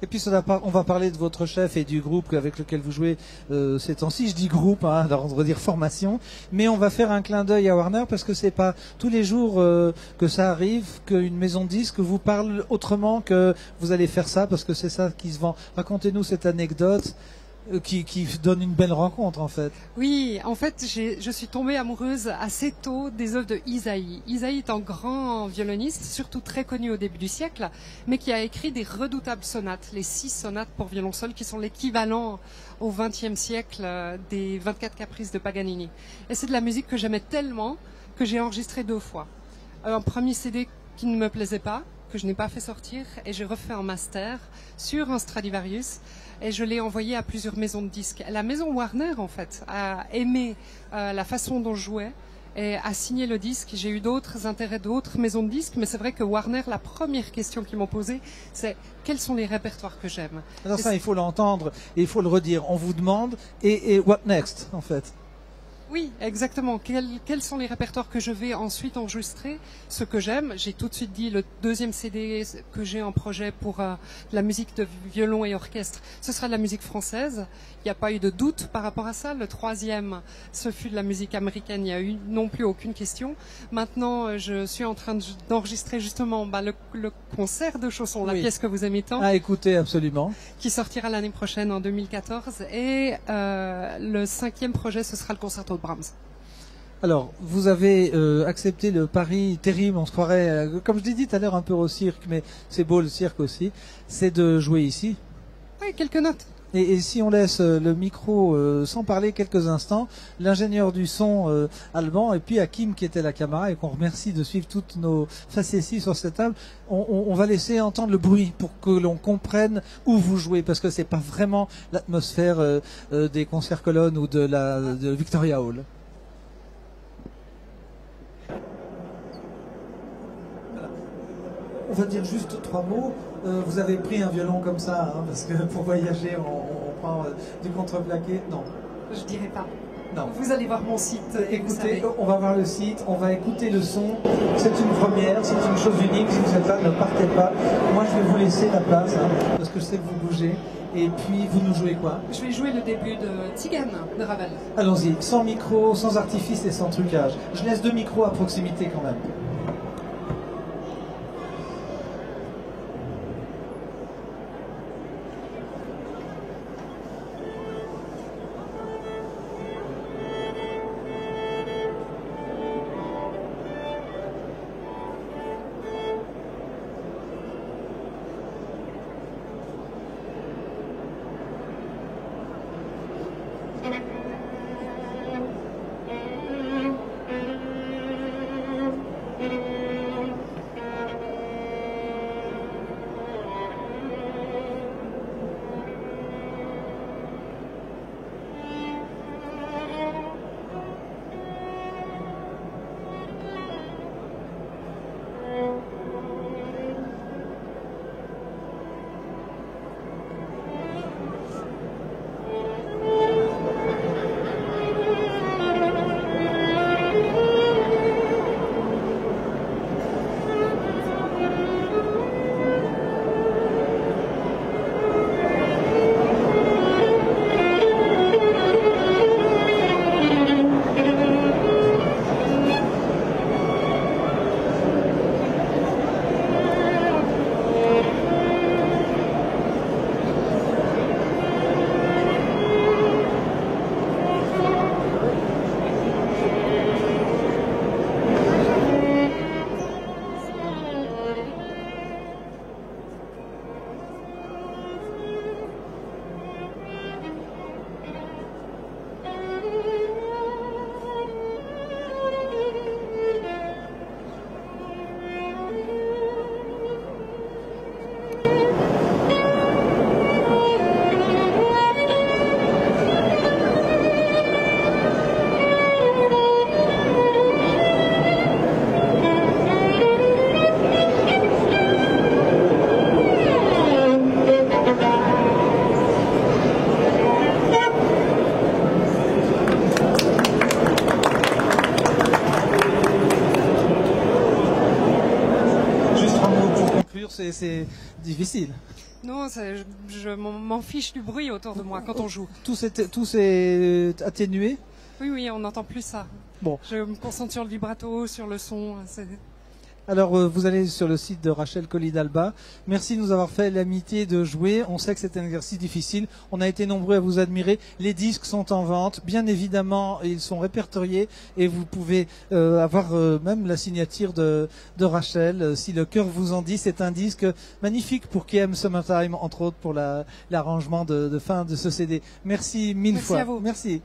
Et puis on va parler de votre chef et du groupe avec lequel vous jouez ces temps-ci. Je dis groupe, hein, on va dire formation. Mais on va faire un clin d'œil à Warner parce que c'est pas tous les jours que ça arrive qu'une maison de disques vous parle autrement que vous allez faire ça parce que c'est ça qui se vend. Racontez-nous cette anecdote qui donne une belle rencontre en fait. Oui, en fait, je suis tombée amoureuse assez tôt des œuvres de Ysaÿe. Ysaÿe est un grand violoniste, surtout très connu au début du siècle, mais qui a écrit des redoutables sonates, les 6 sonates pour violon seul, qui sont l'équivalent au XXe siècle des 24 caprices de Paganini. Et c'est de la musique que j'aimais tellement que j'ai enregistré 2 fois. Un premier CD qui ne me plaisait pas, que je n'ai pas fait sortir, et j'ai refait un master sur un Stradivarius, et je l'ai envoyé à plusieurs maisons de disques. La maison Warner, en fait, a aimé la façon dont je jouais et a signé le disque. J'ai eu d'autres intérêts d'autres maisons de disques, mais c'est vrai que Warner, la première question qu'ils m'ont posée, c'est quels sont les répertoires que j'aime. Alors ça, il faut l'entendre et il faut le redire. On vous demande, et what next, en fait? Oui, exactement. Quels sont les répertoires que je vais ensuite enregistrer? Ce que j'aime, j'ai tout de suite dit, le 2e CD que j'ai en projet pour la musique de violon et orchestre, ce sera de la musique française. Il n'y a pas eu de doute par rapport à ça. Le 3e, ce fut de la musique américaine. Il n'y a eu non plus aucune question. Maintenant, je suis en train d'enregistrer justement le concert de chansons, la pièce que vous aimez tant. À écouter, absolument. Qui sortira l'année prochaine, en 2014. Et le 5e projet, ce sera le concerto de Brahms. Alors, vous avez accepté le pari terrible, on se croirait, comme je l'ai dit tout à l'heure, un peu au cirque, mais c'est beau le cirque aussi, c'est de jouer ici. Oui, quelques notes. Et si on laisse le micro sans parler quelques instants, l'ingénieur du son allemand et puis Hakim qui était la caméra et qu'on remercie de suivre toutes nos facéties sur cette table, on va laisser entendre le bruit pour que l'on comprenne où vous jouez parce que c'est pas vraiment l'atmosphère des concerts colonnes ou de Victoria Hall. On va dire juste 3 mots. Vous avez pris un violon comme ça, hein, parce que pour voyager, on prend du contreplaqué. Non. Je dirais pas. Non. Vous allez voir mon site. Écoutez, on va voir le site, on va écouter le son. C'est une première, c'est une chose unique. Si vous êtes là, ne partez pas. Moi, je vais vous laisser la place, hein, parce que je sais que vous bougez. Et puis, vous nous jouez quoi? Je vais jouer le début de Tzigane de Ravel. Allons-y, sans micro, sans artifice et sans trucage. Je laisse 2 micros à proximité quand même. C'est difficile. Non, je m'en fiche du bruit autour de moi quand on joue. Tout s'est atténué? Oui, on n'entend plus ça. Bon. Je me concentre sur le vibrato, sur le son. Alors, vous allez sur le site de Rachel Colli-Dalba. Merci de nous avoir fait l'amitié de jouer. On sait que c'est un exercice difficile. On a été nombreux à vous admirer. Les disques sont en vente. Bien évidemment, ils sont répertoriés et vous pouvez avoir même la signature de Rachel. Si le cœur vous en dit, c'est un disque magnifique pour qui aime Summertime, entre autres pour l'arrangement de fin de ce CD. Merci mille fois. Merci à vous. Merci.